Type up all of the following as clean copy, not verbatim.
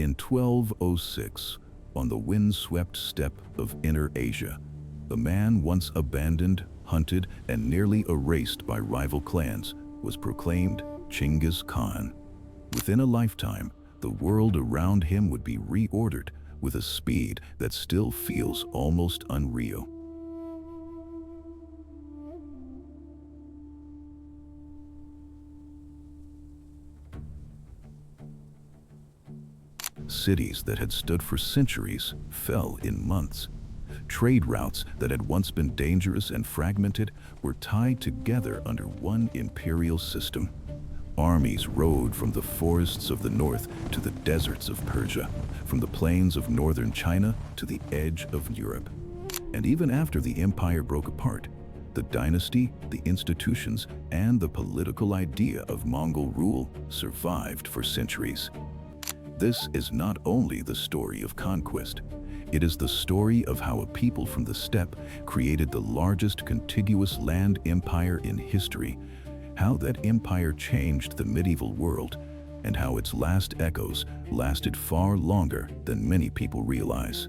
In 1206, on the wind-swept steppe of Inner Asia, the man once abandoned, hunted, and nearly erased by rival clans was proclaimed Genghis Khan. Within a lifetime, the world around him would be reordered with a speed that still feels almost unreal. Cities that had stood for centuries fell in months. Trade routes that had once been dangerous and fragmented were tied together under one imperial system. Armies rode from the forests of the north to the deserts of Persia, from the plains of northern China to the edge of Europe. And even after the empire broke apart, the dynasty, the institutions, and the political idea of Mongol rule survived for centuries. This is not only the story of conquest, it is the story of how a people from the steppe created the largest contiguous land empire in history, how that empire changed the medieval world, and how its last echoes lasted far longer than many people realize.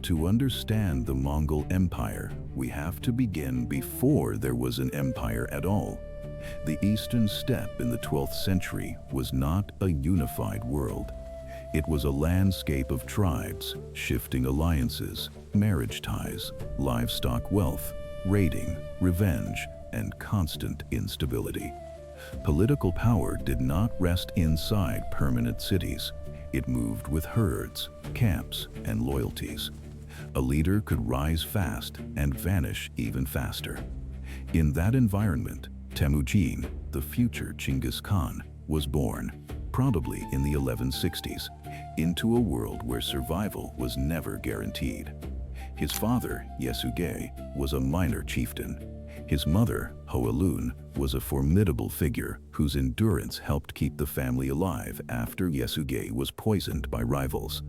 To understand the Mongol Empire, we have to begin before there was an empire at all. The eastern steppe in the 12th century was not a unified world. It was a landscape of tribes, shifting alliances, marriage ties, livestock wealth, raiding, revenge, and constant instability. Political power did not rest inside permanent cities. It moved with herds, camps, and loyalties. A leader could rise fast and vanish even faster. In that environment, Temujin, the future Genghis Khan, was born, probably in the 1160s, into a world where survival was never guaranteed. His father, Ögödei, was a minor chieftain. His mother, Hoelun, was a formidable figure whose endurance helped keep the family alive after Ögödei was poisoned by rivals.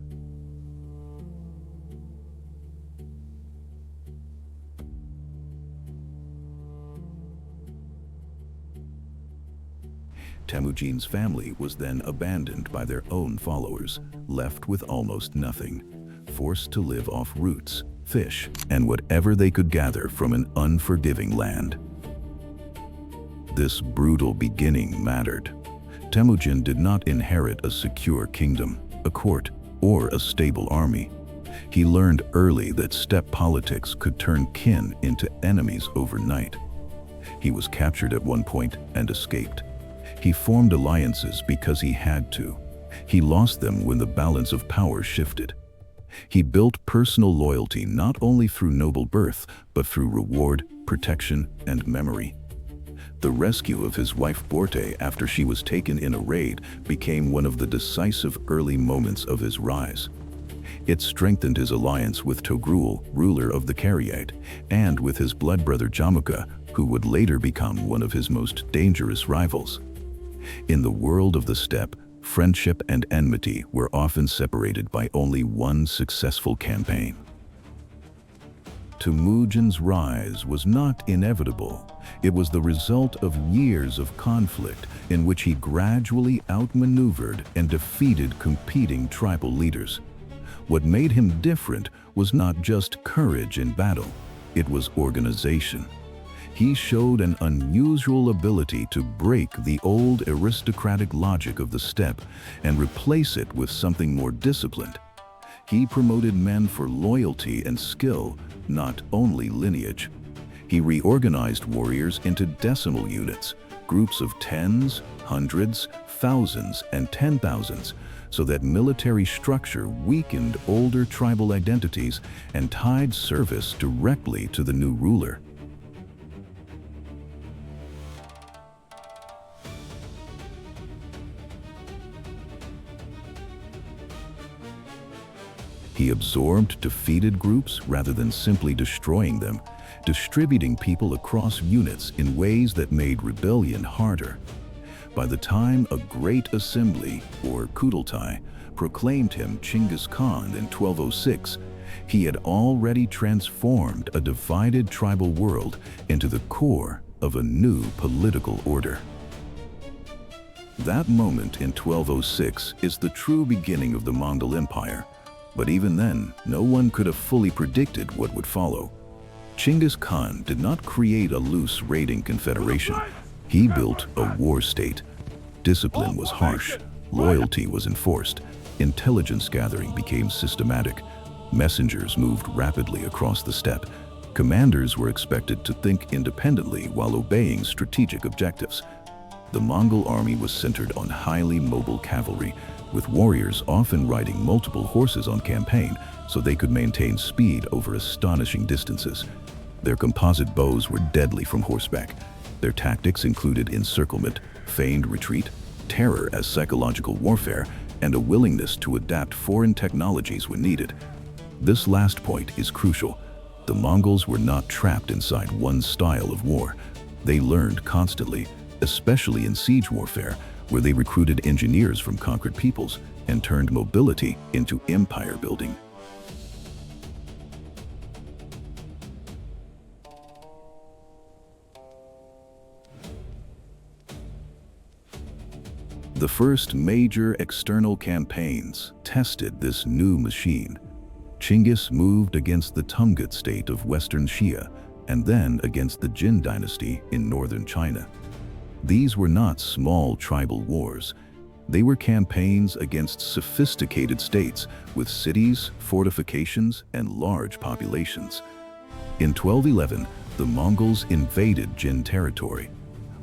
Temujin's family was then abandoned by their own followers, left with almost nothing, forced to live off roots, fish, and whatever they could gather from an unforgiving land. This brutal beginning mattered. Temujin did not inherit a secure kingdom, a court, or a stable army. He learned early that steppe politics could turn kin into enemies overnight. He was captured at one point and escaped. He formed alliances because he had to. He lost them when the balance of power shifted. He built personal loyalty not only through noble birth, but through reward, protection, and memory. The rescue of his wife Borte after she was taken in a raid became one of the decisive early moments of his rise. It strengthened his alliance with Togrul, ruler of the Khanates, and with his blood brother Jamuka, who would later become one of his most dangerous rivals. In the world of the steppe, friendship and enmity were often separated by only one successful campaign. Temujin's rise was not inevitable. It was the result of years of conflict in which he gradually outmaneuvered and defeated competing tribal leaders. What made him different was not just courage in battle, it was organization. He showed an unusual ability to break the old aristocratic logic of the steppe and replace it with something more disciplined. He promoted men for loyalty and skill, not only lineage. He reorganized warriors into decimal units, groups of tens, hundreds, thousands, and 10,000s, so that military structure weakened older tribal identities and tied service directly to the new ruler. He absorbed defeated groups rather than simply destroying them, distributing people across units in ways that made rebellion harder. By the time a great assembly, or Kublai, proclaimed him Genghis Khan in 1206, he had already transformed a divided tribal world into the core of a new political order. That moment in 1206 is the true beginning of the Mongol Empire, but even then, no one could have fully predicted what would follow. Genghis Khan did not create a loose raiding confederation. He built a war state. Discipline was harsh, loyalty was enforced, intelligence gathering became systematic, messengers moved rapidly across the steppe, commanders were expected to think independently while obeying strategic objectives. The Mongol army was centered on highly mobile cavalry, with warriors often riding multiple horses on campaign so they could maintain speed over astonishing distances. Their composite bows were deadly from horseback. Their tactics included encirclement, feigned retreat, terror as psychological warfare, and a willingness to adapt foreign technologies when needed. This last point is crucial. The Mongols were not trapped inside one style of war. They learned constantly, especially in siege warfare, where they recruited engineers from conquered peoples and turned mobility into empire building. The first major external campaigns tested this new machine. Chinggis moved against the Tumgut state of Western Xia and then against the Jin dynasty in northern China. These were not small tribal wars. They were campaigns against sophisticated states with cities, fortifications, and large populations. In 1211, the Mongols invaded Jin territory.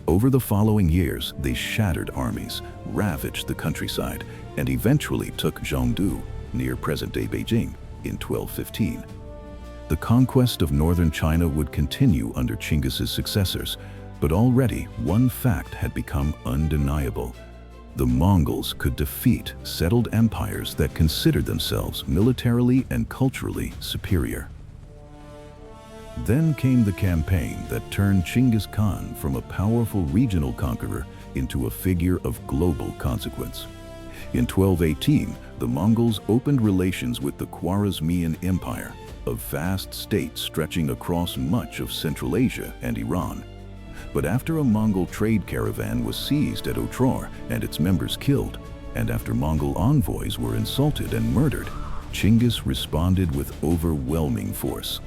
Over the following years, they shattered armies, ravaged the countryside, and eventually took Zhongdu, near present-day Beijing, in 1215. The conquest of northern China would continue under Chinggis's successors, but already one fact had become undeniable. The Mongols could defeat settled empires that considered themselves militarily and culturally superior. Then came the campaign that turned Genghis Khan from a powerful regional conqueror into a figure of global consequence. In 1218, the Mongols opened relations with the Khwarazmian Empire, a vast state stretching across much of Central Asia and Iran. But after a Mongol trade caravan was seized at Otror and its members killed, and after Mongol envoys were insulted and murdered, Chinggis responded with overwhelming force.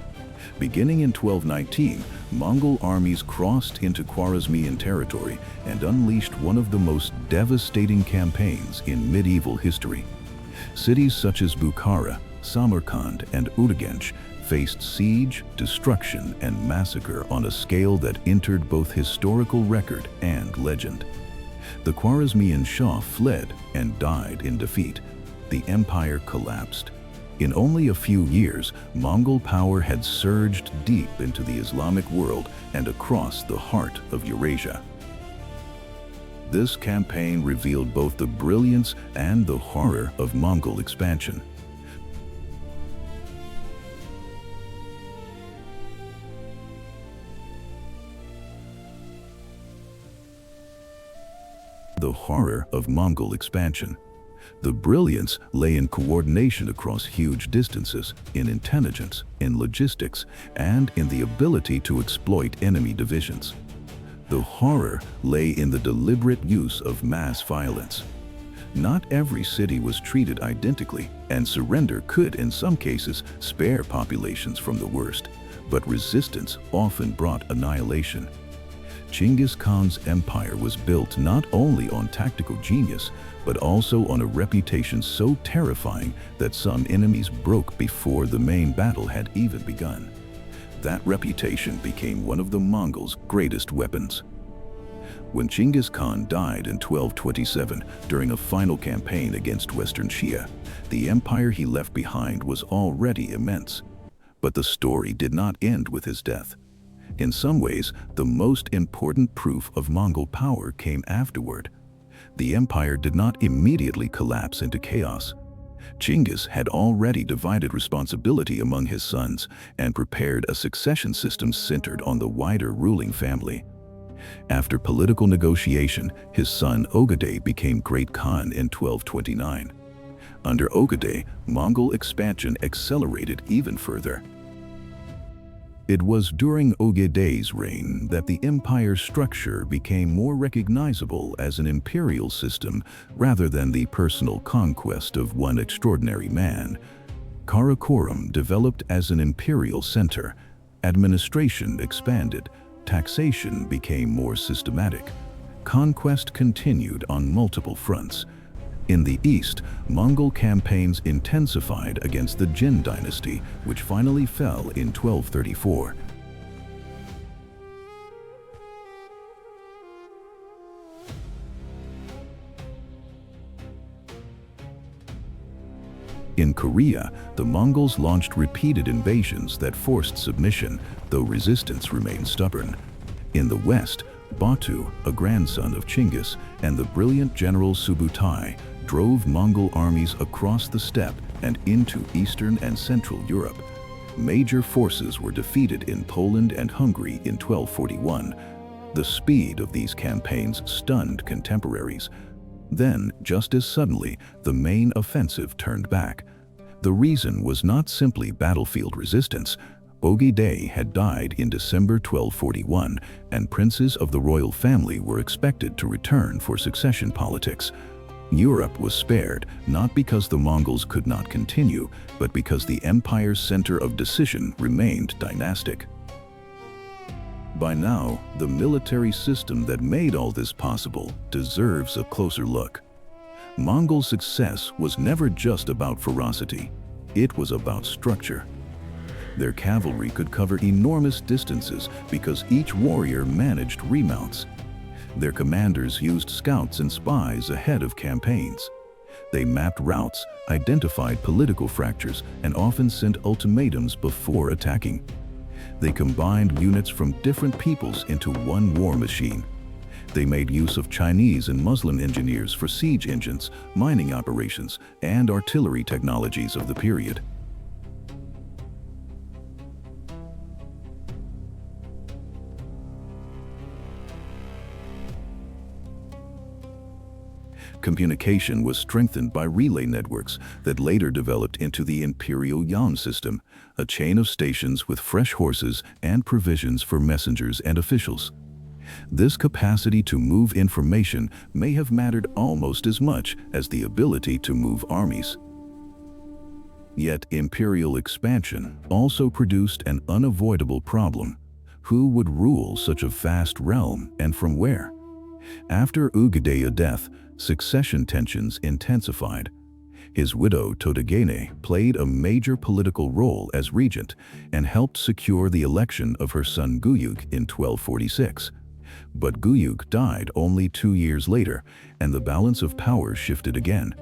Beginning in 1219, Mongol armies crossed into Khwarazmian territory and unleashed one of the most devastating campaigns in medieval history. Cities such as Bukhara, Samarkand, and Urgench faced siege, destruction, and massacre on a scale that entered both historical record and legend. The Khwarazmian Shah fled and died in defeat. The empire collapsed. In only a few years, Mongol power had surged deep into the Islamic world and across the heart of Eurasia. This campaign revealed both the brilliance and the horror of Mongol expansion. The horror of Mongol expansion. The brilliance lay in coordination across huge distances, in intelligence, in logistics, and in the ability to exploit enemy divisions. The horror lay in the deliberate use of mass violence. Not every city was treated identically, and surrender could, in some cases, spare populations from the worst, but resistance often brought annihilation. Genghis Khan's empire was built not only on tactical genius, but also on a reputation so terrifying that some enemies broke before the main battle had even begun. That reputation became one of the Mongols' greatest weapons. When Genghis Khan died in 1227 during a final campaign against Western Xia, the empire he left behind was already immense. But the story did not end with his death. In some ways, the most important proof of Mongol power came afterward. The empire did not immediately collapse into chaos. Chinggis had already divided responsibility among his sons and prepared a succession system centered on the wider ruling family. After political negotiation, his son Ögödei became Great Khan in 1229. Under Ögödei, Mongol expansion accelerated even further. It was during Ögödei's reign that the empire's structure became more recognizable as an imperial system rather than the personal conquest of one extraordinary man. Karakorum developed as an imperial center. Administration expanded. Taxation became more systematic. Conquest continued on multiple fronts. In the east, Mongol campaigns intensified against the Jin dynasty, which finally fell in 1234. In Korea, the Mongols launched repeated invasions that forced submission, though resistance remained stubborn. In the west, Batu, a grandson of Chinggis, and the brilliant general Subutai drove Mongol armies across the steppe and into Eastern and Central Europe. Major forces were defeated in Poland and Hungary in 1241. The speed of these campaigns stunned contemporaries. Then, just as suddenly, the main offensive turned back. The reason was not simply battlefield resistance. Ögödei had died in December 1241, and princes of the royal family were expected to return for succession politics. Europe was spared, not because the Mongols could not continue, but because the empire's center of decision remained dynastic. By now, the military system that made all this possible deserves a closer look. Mongol success was never just about ferocity. It was about structure. Their cavalry could cover enormous distances because each warrior managed remounts. Their commanders used scouts and spies ahead of campaigns. They mapped routes, identified political fractures, and often sent ultimatums before attacking. They combined units from different peoples into one war machine. They made use of Chinese and Muslim engineers for siege engines, mining operations, and artillery technologies of the period. Communication was strengthened by relay networks that later developed into the imperial Yuan system, a chain of stations with fresh horses and provisions for messengers and officials. This capacity to move information may have mattered almost as much as the ability to move armies. Yet imperial expansion also produced an unavoidable problem. Who would rule such a vast realm, and from where? After Ögödei's death, succession tensions intensified. His widow Totogene played a major political role as regent and helped secure the election of her son Guyuk in 1246. But Guyuk died only 2 years later, and the balance of power shifted again.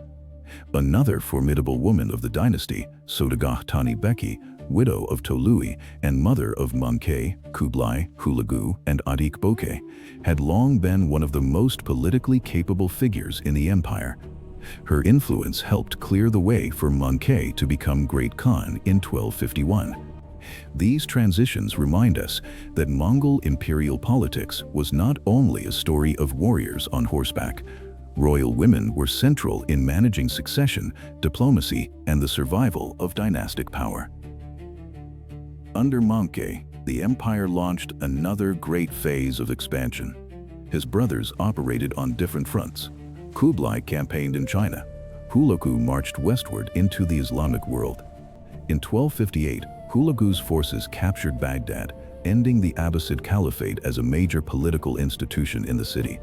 Another formidable woman of the dynasty, Sorghaghtani Beki, widow of Tolui and mother of Möngke, Kublai, Hulagu, and Adik-Boke, had long been one of the most politically capable figures in the empire. Her influence helped clear the way for Möngke to become Great Khan in 1251. These transitions remind us that Mongol imperial politics was not only a story of warriors on horseback. Royal women were central in managing succession, diplomacy, and the survival of dynastic power. Under Möngke, the empire launched another great phase of expansion. His brothers operated on different fronts. Kublai campaigned in China. Hulagu marched westward into the Islamic world. In 1258, Hulagu's forces captured Baghdad, ending the Abbasid Caliphate as a major political institution in the city.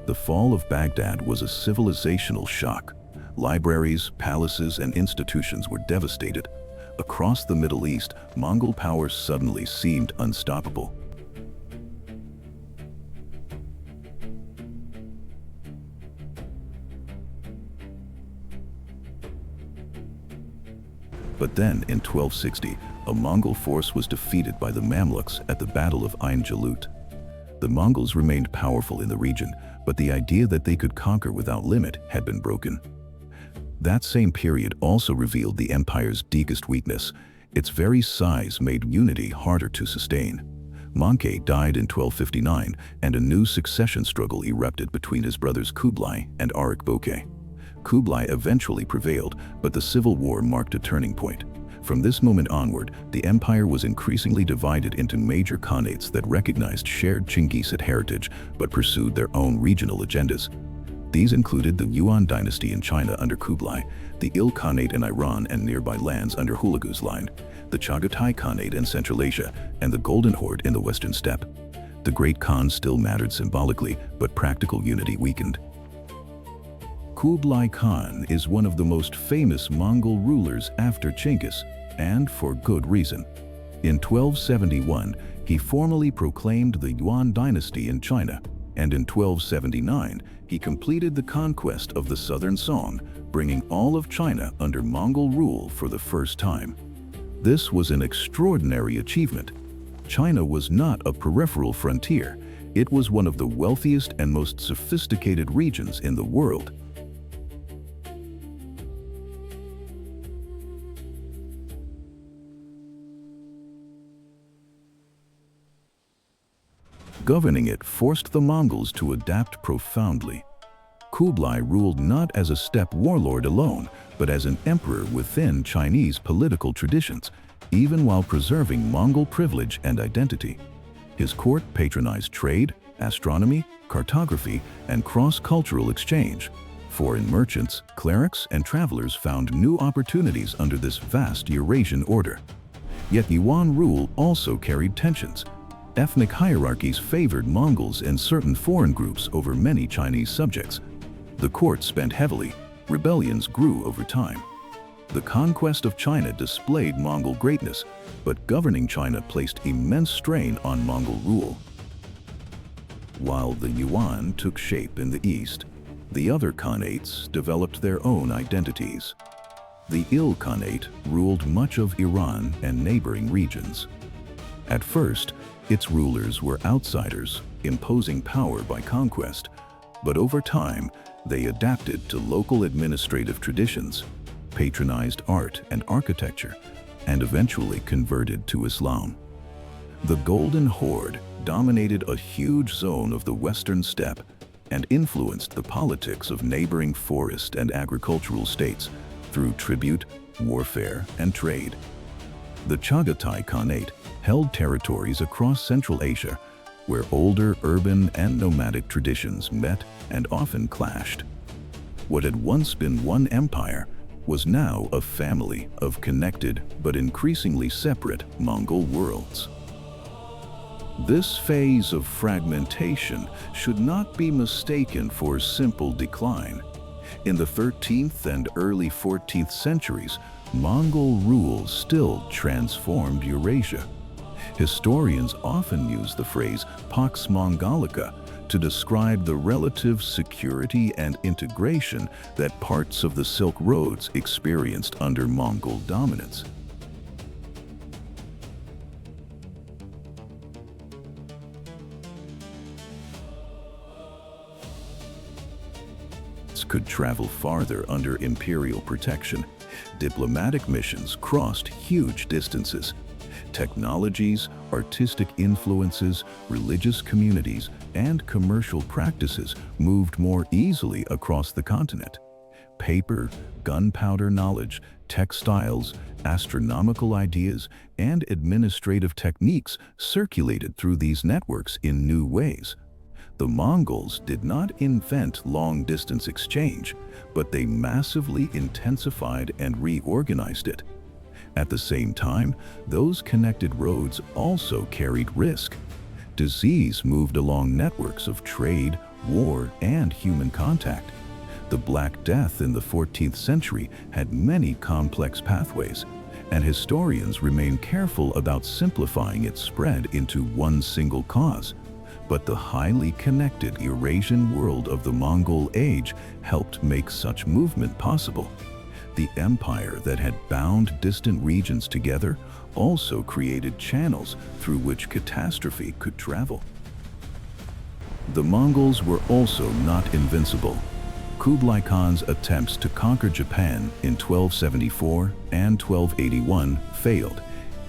The fall of Baghdad was a civilizational shock. Libraries, palaces, and institutions were devastated. Across the Middle East, Mongol power suddenly seemed unstoppable. But then, in 1260, a Mongol force was defeated by the Mamluks at the Battle of Ain Jalut. The Mongols remained powerful in the region, but the idea that they could conquer without limit had been broken. That same period also revealed the empire's deepest weakness. Its very size made unity harder to sustain. Möngke died in 1259, and a new succession struggle erupted between his brothers Kublai and Arik-Boke. Kublai eventually prevailed, but the civil war marked a turning point. From this moment onward, the empire was increasingly divided into major Khanates that recognized shared Chinggisid heritage but pursued their own regional agendas. These included the Yuan dynasty in China under Kublai, the Il Khanate in Iran and nearby lands under Hulagu's line, the Chagatai Khanate in Central Asia, and the Golden Horde in the Western Steppe. The Great Khan still mattered symbolically, but practical unity weakened. Kublai Khan is one of the most famous Mongol rulers after Genghis, and for good reason. In 1271, he formally proclaimed the Yuan dynasty in China, and in 1279, he completed the conquest of the southern Song, bringing all of China under Mongol rule for the first time. This was an extraordinary achievement. China was not a peripheral frontier. It was one of the wealthiest and most sophisticated regions in the world. Governing it forced the Mongols to adapt profoundly. Kublai ruled not as a steppe warlord alone, but as an emperor within Chinese political traditions, even while preserving Mongol privilege and identity. His court patronized trade, astronomy, cartography, and cross-cultural exchange. Foreign merchants, clerics, and travelers found new opportunities under this vast Eurasian order. Yet Yuan rule also carried tensions. Ethnic hierarchies favored Mongols and certain foreign groups over many Chinese subjects. The court spent heavily. Rebellions grew over time. The conquest of China displayed Mongol greatness, but governing China placed immense strain on Mongol rule. While the Yuan took shape in the east, the other Khanates developed their own identities. The Il Khanate ruled much of Iran and neighboring regions. At first, its rulers were outsiders, imposing power by conquest, but over time, they adapted to local administrative traditions, patronized art and architecture, and eventually converted to Islam. The Golden Horde dominated a huge zone of the western steppe and influenced the politics of neighboring forest and agricultural states through tribute, warfare, and trade. The Chagatai Khanate held territories across Central Asia, where older urban and nomadic traditions met and often clashed. What had once been one empire was now a family of connected but increasingly separate Mongol worlds. This phase of fragmentation should not be mistaken for simple decline. In the 13th and early 14th centuries, Mongol rule still transformed Eurasia. Historians often use the phrase Pax Mongolica to describe the relative security and integration that parts of the Silk Roads experienced under Mongol dominance. Could travel farther under imperial protection. Diplomatic missions crossed huge distances. Technologies, artistic influences, religious communities, and commercial practices moved more easily across the continent. Paper, gunpowder knowledge, textiles, astronomical ideas, and administrative techniques circulated through these networks in new ways. The Mongols did not invent long-distance exchange, but they massively intensified and reorganized it. At the same time, those connected roads also carried risk. Disease moved along networks of trade, war, and human contact. The Black Death in the 14th century had many complex pathways, and historians remain careful about simplifying its spread into one single cause. But the highly connected Eurasian world of the Mongol age helped make such movement possible. The empire that had bound distant regions together also created channels through which catastrophe could travel. The Mongols were also not invincible. Kublai Khan's attempts to conquer Japan in 1274 and 1281 failed,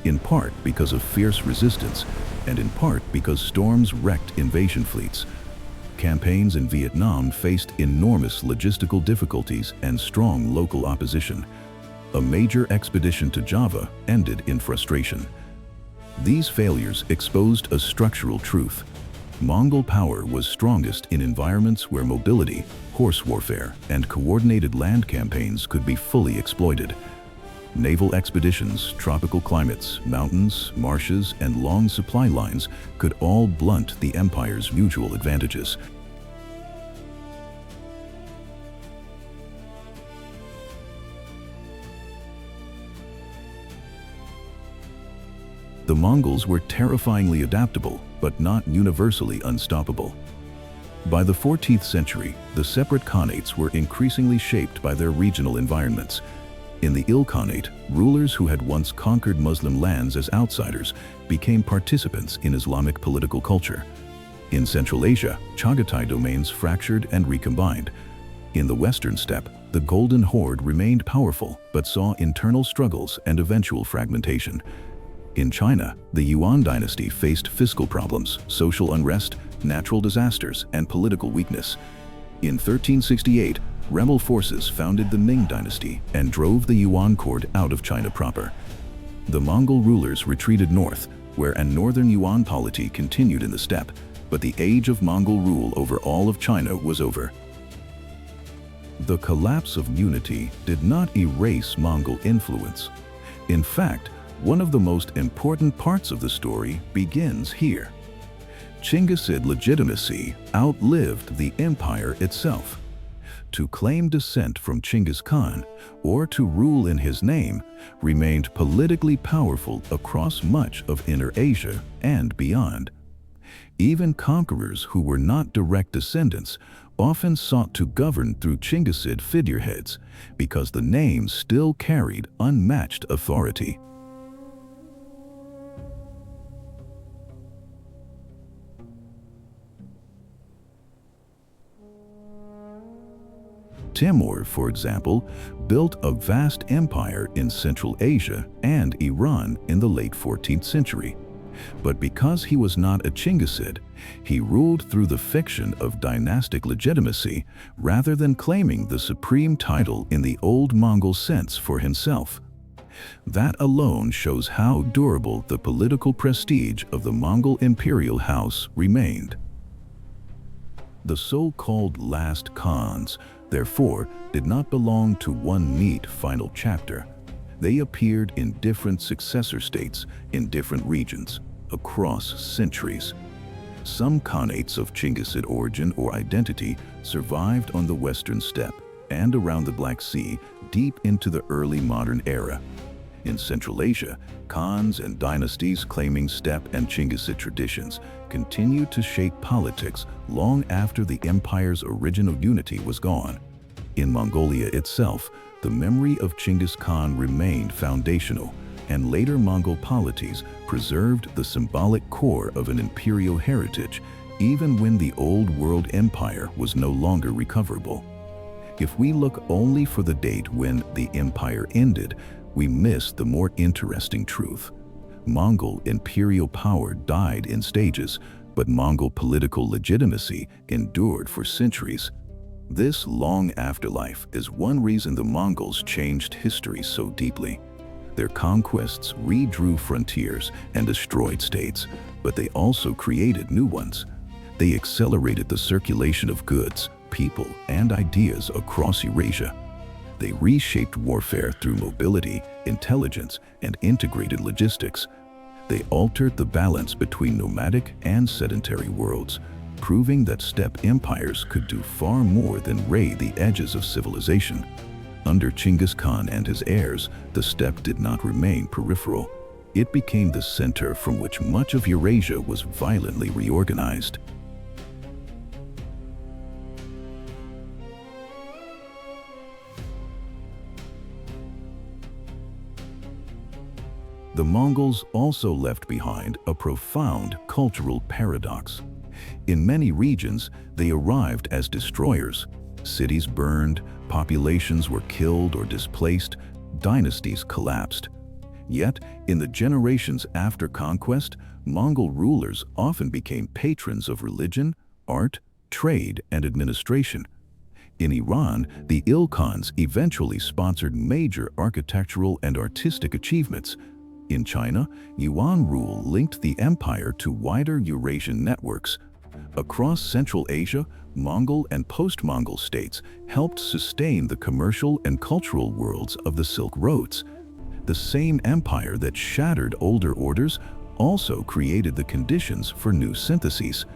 in part because of fierce resistance, and in part because storms wrecked invasion fleets. Campaigns in Vietnam faced enormous logistical difficulties and strong local opposition. A major expedition to Java ended in frustration. These failures exposed a structural truth. Mongol power was strongest in environments where mobility, horse warfare, and coordinated land campaigns could be fully exploited. Naval expeditions, tropical climates, mountains, marshes, and long supply lines could all blunt the empire's mutual advantages. The Mongols were terrifyingly adaptable, but not universally unstoppable. By the 14th century, the separate Khanates were increasingly shaped by their regional environments. In the Khanate, rulers who had once conquered Muslim lands as outsiders became participants in Islamic political culture. In Central Asia, Sorghaghtani domains fractured and recombined. In the Western Steppe, the Golden Horde remained powerful but saw internal struggles and eventual fragmentation. In China, the Yuan dynasty faced fiscal problems, social unrest, natural disasters, and political weakness. In 1368, rebel forces founded the Ming dynasty and drove the Yuan court out of China proper. The Mongol rulers retreated north, where a northern Yuan polity continued in the steppe, but the age of Mongol rule over all of China was over. The collapse of unity did not erase Mongol influence. In fact, one of the most important parts of the story begins here. Chinggisid legitimacy outlived the empire itself. To claim descent from Genghis Khan, or to rule in his name, remained politically powerful across much of Inner Asia and beyond. Even conquerors who were not direct descendants often sought to govern through Chinggisid figureheads because the name still carried unmatched authority. Timur, for example, built a vast empire in Central Asia and Iran in the late 14th century. But because he was not a Chinggisid, he ruled through the fiction of dynastic legitimacy rather than claiming the supreme title in the old Mongol sense for himself. That alone shows how durable the political prestige of the Mongol imperial house remained. The so-called last Khans, therefore, did not belong to one neat final chapter. They appeared in different successor states in different regions, across centuries. Some Khanates of Chinggisid origin or identity survived on the western steppe and around the Black Sea deep into the early modern era. In Central Asia, Khans and dynasties claiming steppe and Chinggisid traditions continued to shape politics long after the empire's original unity was gone. In Mongolia itself, the memory of Genghis Khan remained foundational, and later Mongol polities preserved the symbolic core of an imperial heritage, even when the old world empire was no longer recoverable. If we look only for the date when the empire ended, we miss the more interesting truth. Mongol imperial power died in stages, but Mongol political legitimacy endured for centuries. This long afterlife is one reason the Mongols changed history so deeply. Their conquests redrew frontiers and destroyed states, but they also created new ones. They accelerated the circulation of goods, people, and ideas across Eurasia. They reshaped warfare through mobility, intelligence, and integrated logistics. They altered the balance between nomadic and sedentary worlds, proving that steppe empires could do far more than raid the edges of civilization. Under Genghis Khan and his heirs, the steppe did not remain peripheral. It became the center from which much of Eurasia was violently reorganized. The Mongols also left behind a profound cultural paradox. In many regions, they arrived as destroyers. Cities burned, populations were killed or displaced, dynasties collapsed. Yet, in the generations after conquest, Mongol rulers often became patrons of religion, art, trade, and administration. In Iran, the Ilkhans eventually sponsored major architectural and artistic achievements. In China, Yuan rule linked the empire to wider Eurasian networks. Across Central Asia, Mongol and post-Mongol states helped sustain the commercial and cultural worlds of the Silk Roads. The same empire that shattered older orders also created the conditions for new syntheses.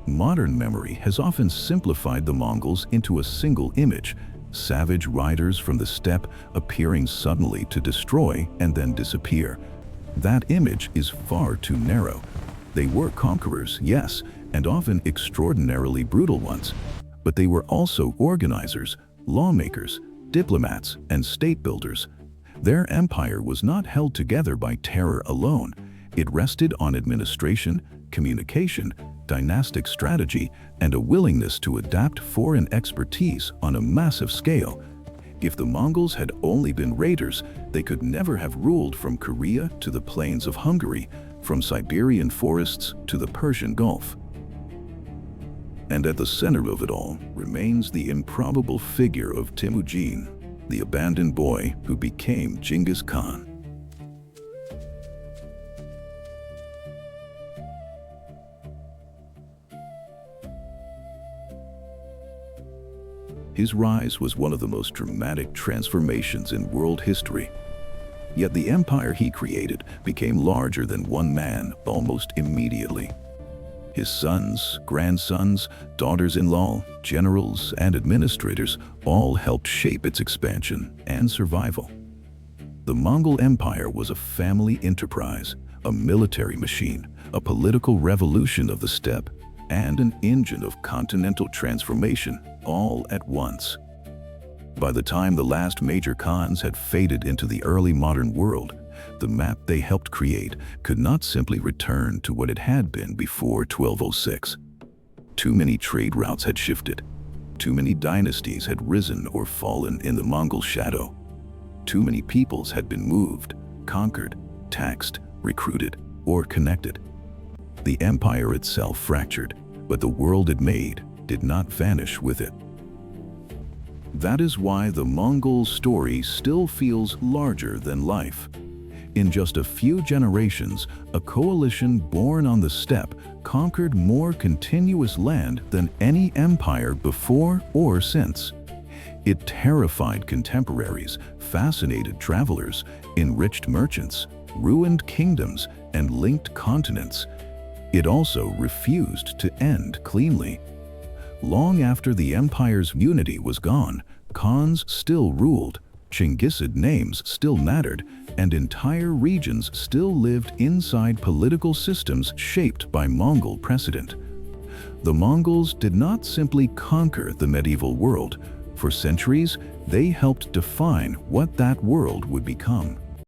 Modern memory has often simplified the Mongols into a single image, savage riders from the steppe appearing suddenly to destroy and then disappear. That image is far too narrow. They were conquerors, yes, and often extraordinarily brutal ones, but they were also organizers, lawmakers, diplomats, and state builders. Their empire was not held together by terror alone. It rested on administration, communication, dynastic strategy, and a willingness to adapt foreign expertise on a massive scale. If the Mongols had only been raiders, they could never have ruled from Korea to the plains of Hungary, from Siberian forests to the Persian Gulf. And at the center of it all remains the improbable figure of Temujin, the abandoned boy who became Genghis Khan. His rise was one of the most dramatic transformations in world history. Yet the empire he created became larger than one man almost immediately. His sons, grandsons, daughters-in-law, generals, and administrators all helped shape its expansion and survival. The Mongol Empire was a family enterprise, a military machine, a political revolution of the steppe, and an engine of continental transformation all at once. By the time the last major Khans had faded into the early modern world, the map they helped create could not simply return to what it had been before 1206. Too many trade routes had shifted. Too many dynasties had risen or fallen in the Mongol shadow. Too many peoples had been moved, conquered, taxed, recruited, or connected. The empire itself fractured, but the world it made did not vanish with it. That is why the Mongol story still feels larger than life. In just a few generations, a coalition born on the steppe conquered more continuous land than any empire before or since. It terrified contemporaries, fascinated travelers, enriched merchants, ruined kingdoms, and linked continents. It also refused to end cleanly. Long after the empire's unity was gone, Khans still ruled, Chinggisid names still mattered, and entire regions still lived inside political systems shaped by Mongol precedent. The Mongols did not simply conquer the medieval world. For centuries, they helped define what that world would become.